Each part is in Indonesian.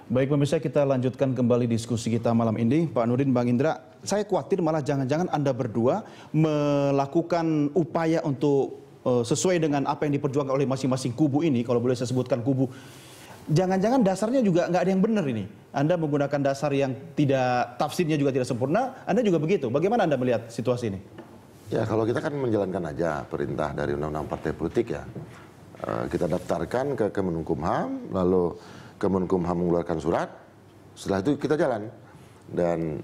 Baik pemirsa, kita lanjutkan kembali diskusi kita malam ini. Pak Nurdin, Bang Indra, saya khawatir malah jangan-jangan Anda berdua melakukan upaya untuk sesuai dengan apa yang diperjuangkan oleh masing-masing kubu ini, kalau boleh saya sebutkan kubu. Jangan-jangan dasarnya juga nggak ada yang benar ini. Anda menggunakan dasar yang tidak, tafsirnya juga tidak sempurna, Anda juga begitu. Bagaimana Anda melihat situasi ini? Ya, kalau kita kan menjalankan aja perintah dari Undang-Undang Partai Politik ya. Kita daftarkan ke Kemenkumham, lalu Kemenkumham mengeluarkan surat, setelah itu kita jalan. Dan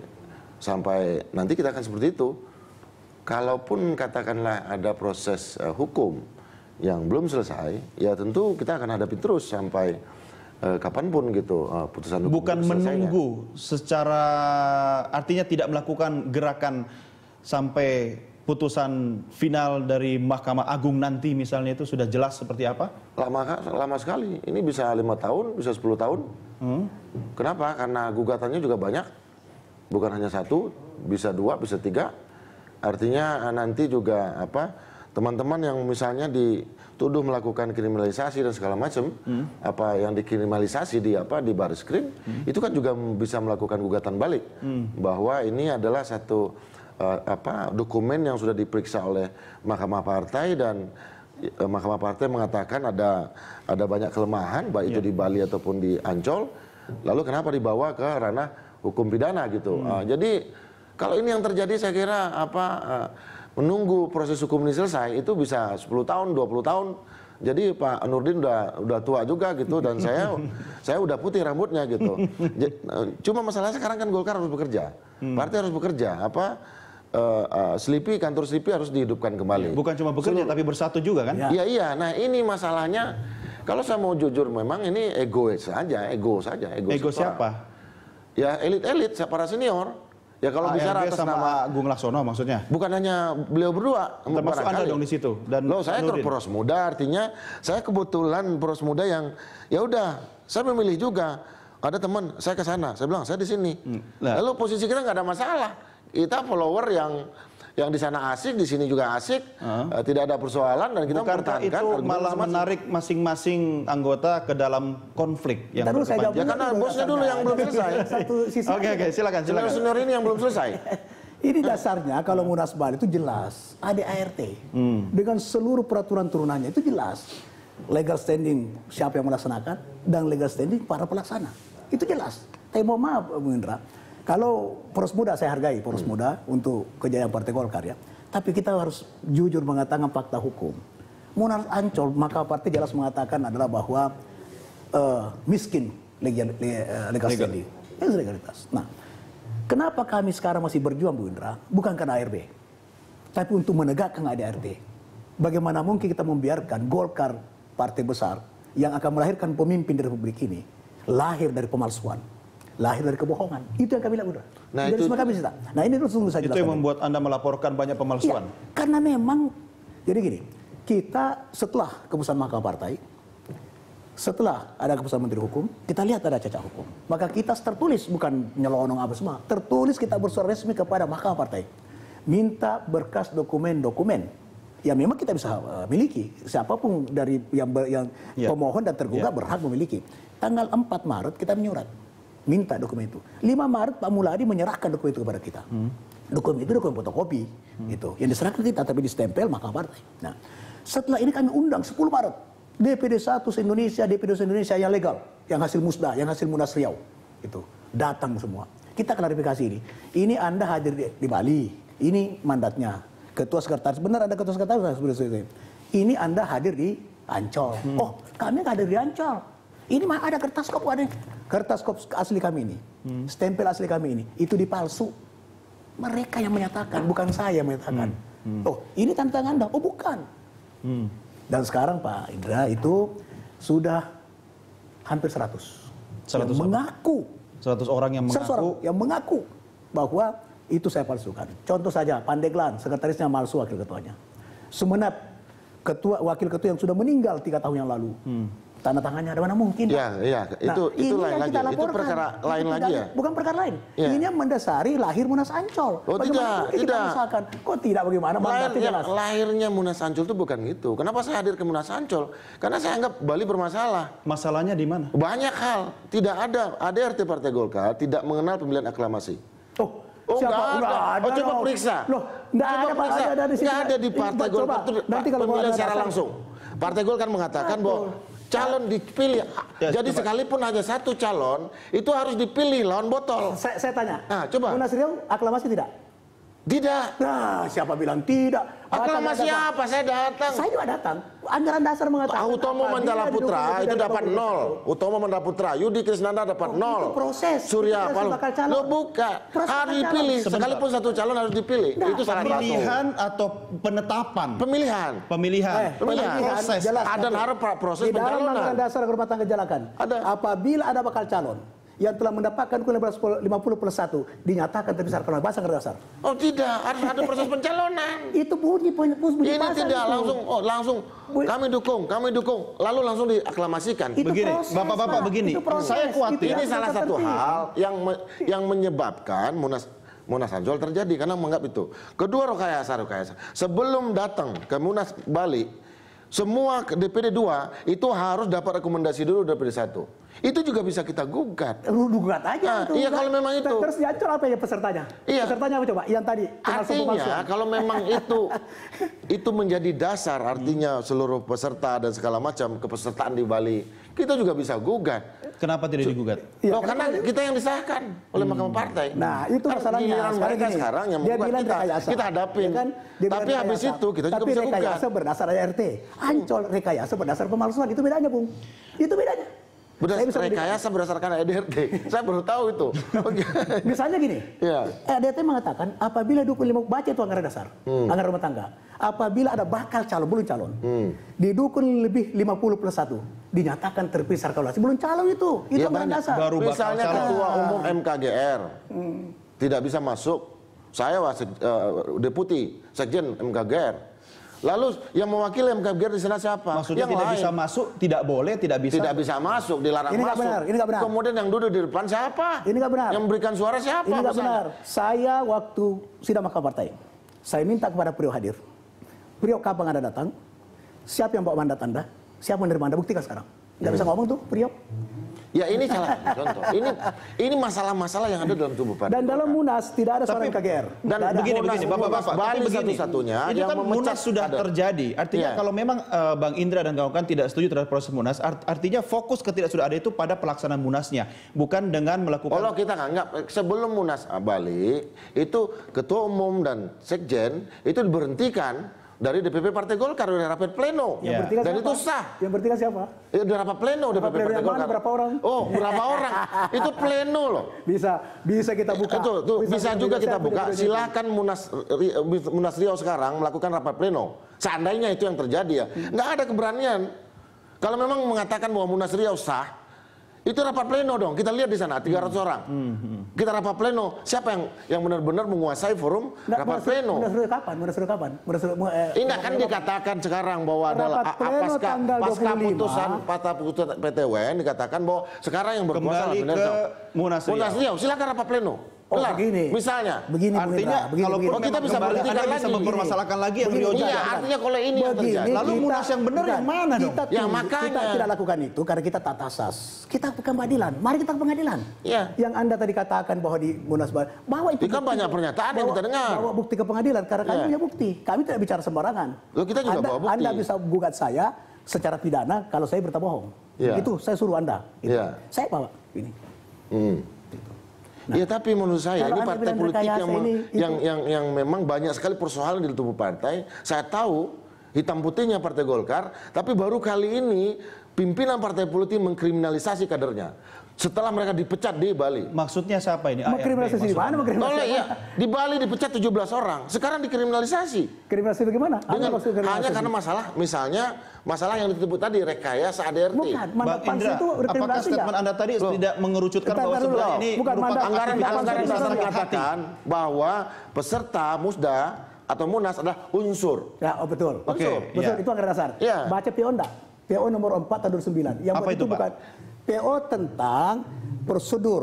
sampai nanti kita akan seperti itu. Kalaupun katakanlah ada proses hukum yang belum selesai, ya tentu kita akan hadapi terus sampai kapanpun gitu putusan hukum. Bukan menunggu secara, artinya tidak melakukan gerakan sampai putusan final dari Mahkamah Agung nanti misalnya itu sudah jelas seperti apa? Lama sekali. Ini bisa 5 tahun, bisa 10 tahun. Kenapa? Karena gugatannya juga banyak. Bukan hanya 1, bisa 2, bisa 3. Artinya nanti juga teman-teman yang misalnya dituduh melakukan kriminalisasi dan segala macam, apa yang dikriminalisasi di Baris Krim, itu kan juga bisa melakukan gugatan balik bahwa ini adalah satu dokumen yang sudah diperiksa oleh Mahkamah Partai dan Mahkamah Partai mengatakan ada banyak kelemahan baik itu di Bali ataupun di Ancol, lalu kenapa dibawa ke ranah hukum pidana gitu. Jadi kalau ini yang terjadi saya kira menunggu proses hukum ini selesai itu bisa 10 tahun, 20 tahun. Jadi Pak Nurdin udah tua juga gitu dan saya udah putih rambutnya gitu. Cuma masalahnya sekarang kan Golkar harus bekerja. Partai harus bekerja. Kantor Slipi harus dihidupkan kembali. Bukan cuma bekerja tapi bersatu juga kan? Iya. Nah, ini masalahnya kalau saya mau jujur memang ini ego saja. Ego siapa? Ya elit-elit, para senior. Ya kalau bicara atas sama nama Agung Laksono maksudnya. Bukan hanya beliau berdua. Termasuk Anda dong di situ. Dan saya ke poros muda, artinya saya kebetulan poros muda yang ya udah saya memilih juga. Ada teman saya ke sana, saya bilang saya di sini. Lalu posisi kita nggak ada masalah. Kita follower yang di sana asik, di sini juga asik, tidak ada persoalan dan kita mempertahankan. Itu malah menarik masing-masing anggota ke dalam konflik yang berkepanjangan. Ya karena bosnya dulu yang belum selesai. Oke, silakan. Senior ini yang belum selesai. Ini dasarnya kalau Munas Bali itu jelas, ada ART dengan seluruh peraturan turunannya itu jelas. Legal standing siapa yang melaksanakan dan legal standing para pelaksana. Itu jelas. Tapi mohon maaf Bung Indra, kalau poros muda saya hargai poros muda untuk kejayaan Partai Golkar ya. Tapi kita harus jujur mengatakan fakta hukum. Munas Ancol maka partai jelas mengatakan adalah bahwa miskin legal standing. Itu legalitas. Nah, kenapa kami sekarang masih berjuang Bu Indra? Bukan karena ARB. Tapi untuk menegakkan ART. Bagaimana mungkin kita membiarkan Golkar partai besar yang akan melahirkan pemimpin di Republik ini lahir dari pemalsuan, lahir dari kebohongan. Itu yang kami lakukan. Nah, itu kami cita. Nah, ini terus saja. Itu yang membuat Anda melaporkan banyak pemalsuan. Ya, karena memang jadi gini, kita setelah keputusan Mahkamah Partai, setelah ada keputusan Menteri Hukum, kita lihat ada cacat hukum. Maka kita tertulis bukan nyelonong apa semua, tertulis kita bersuara resmi kepada Mahkamah Partai, minta berkas dokumen-dokumen yang memang kita bisa miliki. Siapapun dari yang pemohon dan tergugat berhak memiliki. Tanggal 4 Maret kita menyurat, minta dokumen itu. 5 Maret Pak Muladi menyerahkan dokumen itu kepada kita. Dokumen itu dokumen fotokopi, gitu. Yang diserahkan kita tapi distempel Mahkamah Partai. Nah, setelah ini kami undang 10 Maret DPD 1 se-Indonesia, DPD se-Indonesia yang legal, yang hasil musda, yang hasil Munas Riau, itu datang semua. Kita klarifikasi ini. Ini Anda hadir di Bali, ini mandatnya. Ketua Sekretaris, benar ada Ketua Sekretaris. Ini Anda hadir di Ancol. Oh, kami nggak hadir di Ancol. Ini mah ada kertas kop, ada kertas kop asli kami ini, stempel asli kami ini, itu dipalsu. Mereka yang menyatakan, bukan saya yang menyatakan. Oh, ini tantangan Anda. Oh, bukan. Dan sekarang Pak Indra itu sudah hampir 100 yang mengaku. 100 orang yang mengaku. 100 orang yang mengaku bahwa itu saya palsukan. Contoh saja, Pandeglang, sekretarisnya palsu wakil ketuanya. Sumenep, wakil ketua yang sudah meninggal 3 tahun yang lalu. tanda tangannya ada mana mungkin. Iya, itu lain lagi. Itu perkara lain lagi ya? Bukan perkara lain. Ya. Ini mendasari lahir Munas Ancol. Oh, Bagaimana tidak. Kita misalkan, kok tidak bagaimana? Lahirnya Munas Ancol itu bukan gitu. Kenapa saya hadir ke Munas Ancol? Karena saya anggap Bali bermasalah. Masalahnya di mana? Banyak hal. Tidak ada ADRT Partai Golkar tidak mengenal pemilihan aklamasi. Oh, nggak ada. Coba periksa. Loh, nggak ada, Pak. Nggak ada di Partai Golkar itu pemilihan secara langsung. Partai Golkar mengatakan bahwa calon dipilih. Jadi sekalipun hanya satu calon, itu harus dipilih lawan botol. Saya tanya. Coba. Munas Riau aklamasi tidak? Tidak. Nah, siapa bilang tidak? Aklamasi apa? Saya datang. Saya juga datang. Anggaran dasar mengatakan. Utomo Mandala Putra itu dapat 0. Utomo Mandala Putra, Yudi Krisnanda dapat 0. Itu proses. Surya Paloh. Lo buka. Harus dipilih. Sekalipun satu calon harus dipilih. Itu salah satu. Pemilihan atau penetapan? Pemilihan. Pemilihan. Proses. Ada harap proses pencalonan. Di dalam pencalonan. anggaran dasar rumah tangga jalakan. Ada. Apabila ada bakal calon yang telah mendapatkan kurang 50+1 dinyatakan terbesar karena bahasa anggaran dasar. Oh tidak, harus ada proses pencalonan. Itu bunyi ini tidak itu. langsung kami dukung, lalu langsung diaklamasikan. Itu begini, proses, bapak-bapak Pak. begini. Itu proses. Saya khawatir Ini salah satu hal yang menyebabkan Munas Ancol terjadi karena menganggap itu. Kedua rekayasa. Sebelum datang ke Munas Bali, semua DPD 2 itu harus dapat rekomendasi dulu DPD 1. Itu juga bisa kita gugat. Gugat aja. Iya kalau memang itu. Terus di Ancol apa ya pesertanya? Iya. Pesertanya apa coba? Yang tadi. Artinya kalau memang itu menjadi dasar, artinya seluruh peserta dan segala macam kepesertaan di Bali, kita juga bisa gugat. Kenapa tidak digugat? Iya, karena kita yang disahkan oleh Mahkamah Partai. Nah, itu masalahnya. Mereka sekarang yang membuat kita hadapin. Ya kan? Tapi habis itu kita juga bisa gugat. Tapi rekayasa berdasar ART. Ancol rekayasa berdasar pemalsuan. Itu bedanya, Bung. Itu bedanya. Rekayasa berdasarkan ADRT. Saya baru tahu itu. Misalnya gini. Ya. ADRT mengatakan apabila dukun 5 baca itu anggaran dasar, anggaran rumah tangga. Apabila ada bakal calon, belum calon, didukun lebih 50+1, dinyatakan terpisah kalkulasi, belum calon itu anggaran dasar. Baru misalnya ketua umum MKGR tidak bisa masuk, saya deputi sekjen MKGR. Lalu yang mewakili MKGR di sana siapa? Maksudnya yang tidak lain. bisa masuk, tidak boleh, tidak bisa. Tidak bisa masuk, dilarang Ini masuk. benar, ini nggak benar. Kemudian yang duduk di depan siapa? Ini nggak benar. Yang memberikan suara siapa? Ini nggak benar. Saya waktu sidang Mahkamah Partai, saya minta kepada Priok hadir. Priok kapan Anda datang? Siapa yang bawa mandat Anda? Siapa menerima Anda? Buktikan sekarang. Nggak bisa ngomong tuh, Priok. Ya ini salah contoh. Ini masalah-masalah yang ada dalam tubuh partai. Dan dalam Munas tidak ada seorang KGR. Dan begini, bapak-bapak. Bali satu-satunya itu yang kan Munas sudah terjadi. Artinya kalau memang Bang Indra dan kawan-kawan tidak setuju terhadap proses Munas, artinya fokus ketidak sudah ada itu pada pelaksanaan Munasnya, bukan dengan melakukan. Kalau kita nganggap sebelum Munas Bali itu ketua umum dan sekjen itu diberhentikan dari DPP Partai Golkar dari rapat pleno. Dan itu sah. Yang bertiga siapa? Dari rapat pleno DPP Partai Golkar. Berapa orang? Oh, berapa orang? Itu pleno loh. Bisa kita buka. Bisa juga kita buka. Silakan Munas Riau sekarang melakukan rapat pleno. Seandainya itu yang terjadi ya. Nggak ada keberanian. Kalau memang mengatakan bahwa Munas Riau sah, itu rapat pleno dong. Kita lihat di sana 300 orang. Kita rapat pleno. Siapa yang benar-benar menguasai forum rapat pleno? Munas kapan? Ini kan dikatakan sekarang bahwa adalah pasca putusan PT UN dikatakan bahwa sekarang yang berkuasa kembali ke Munas Riau. Silakan rapat pleno. Begini. Misalnya. Artinya kalau kita bisa berhentikan lagi. Bisa mempermasalahkan lagi yang Rio Iya, artinya kalau ini yang terjadi. Lalu Munas yang benar yang mana dong? Ya makanya. Kita tidak lakukan itu karena kita tak asas. Kita ke pengadilan. Mari kita ke pengadilan. Iya. Yang Anda tadi katakan bahwa di Munas bawa itu. Kan banyak pernyataan yang kita dengar. Bawa bukti ke pengadilan karena kami punya bukti. Kami tidak bicara sembarangan. Loh, kita juga bawa bukti. Anda bisa gugat saya secara pidana kalau saya berita bohong. Itu saya suruh Anda. Saya bawa ini. Ya tapi menurut saya ini partai politik yang memang banyak sekali persoalan di tubuh partai. Saya tahu hitam putihnya Partai Golkar, tapi baru kali ini pimpinan partai politik mengkriminalisasi kadernya. Setelah mereka dipecat di Bali. Maksudnya siapa ini? Mengkriminalisasi di mana? Di Bali dipecat 17 orang. Sekarang dikriminalisasi. Kriminalisasi bagaimana? Hanya karena masalah yang disebut tadi rekayasa ADRT. Bukan. Bang Indra, apakah statement Anda tadi tidak mengerucutkan bahwa sebenarnya ini merupakan anggaran dasar mengatakan bahwa peserta Musda atau Munas adalah unsur. Ya, betul. Oke. Betul, itu anggaran dasar. Baca Pionda. PO nomor 4 tahun 2009. Yang Apa itu, Pak? bukan PO tentang prosedur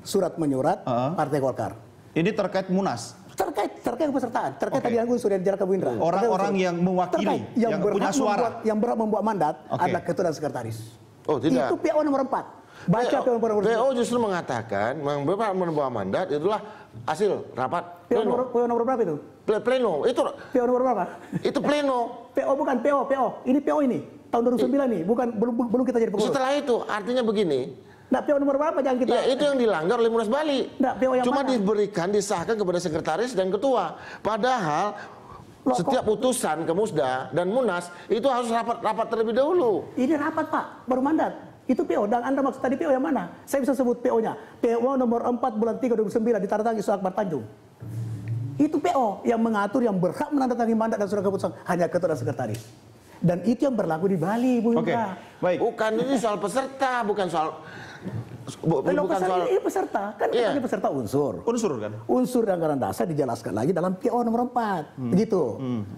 surat menyurat Partai Golkar. Ini terkait Munas. Terkait kepesertaan, terkait Oke. tadi yang sudah dijelaskan Bu Indra. Orang-orang yang mewakili, yang punya suara. Yang berhak membuat mandat Oke. adalah ketua dan sekretaris. Oh, tidak. Itu PO nomor 4. Baca PO nomor 4. PO justru mengatakan berhak membawa mandat itulah hasil rapat PO pleno. nomor berapa itu? Pleno itu PO nomor berapa? itu pleno. PO bukan PO. Ini PO ini. Tahun 2009 nih, bukan belum kita jadi pengurus. Setelah itu artinya begini. Nah, PO nomor berapa jangan kita? Ya itu yang dilanggar oleh Munas Bali. Nah, PO yang Cuma mana? diberikan, disahkan kepada sekretaris dan ketua. Padahal Loh, setiap putusan ke Musda dan Munas itu harus rapat terlebih dahulu. Ini rapat Pak, baru mandat. Itu PO. Dan Anda maksud tadi PO yang mana? Saya bisa sebut PO-nya. PO nomor 4 bulan 3 2009 ditandatangani Isu Akbar Tanjung. Itu PO yang mengatur yang berhak menandatangani mandat dan surat keputusan hanya ketua dan sekretaris. Dan itu yang berlaku di Bali, Bu Oke, Indra. baik. Bukan ini soal peserta, bukan soal Ini peserta, kan Iya. katanya peserta unsur. Unsur kan? Unsur anggaran dasar dijelaskan lagi dalam PO nomor 4. Begitu.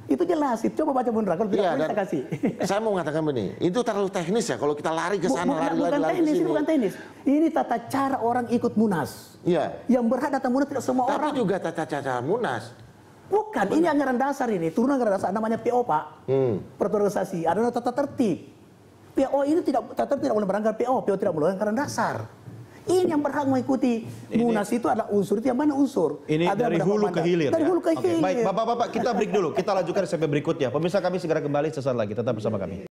Itu jelas. Coba baca Bu Indra, kalau tidak Iya, boleh dan saya kasih. saya mau mengatakan begini, itu terlalu teknis ya kalau kita lari ke sana, Bukan lari ke teknis, ini sini. bukan teknis. Ini tata cara orang ikut Munas. Iya. Yang berhak datang Munas tidak semua Tapi orang. juga tata cara Munas. Bukan, ini anggaran dasar ini. Turun anggaran dasar namanya PO, Pak. Peraturan organisasi. Ada tata tertib. PO ini tetap tidak boleh melanggar PO. PO tidak boleh anggaran dasar. Ini yang berhak mengikuti. Munas itu adalah unsur. Itu yang mana unsur? Ini Ada dari mendapat hulu ke mandat. hilir. Dari ya? hulu ke Oke, hilir. baik, Bapak-bapak kita break dulu. Kita lanjutkan sampai berikutnya. Pemirsa kami segera kembali sesaat lagi. Tetap bersama kami.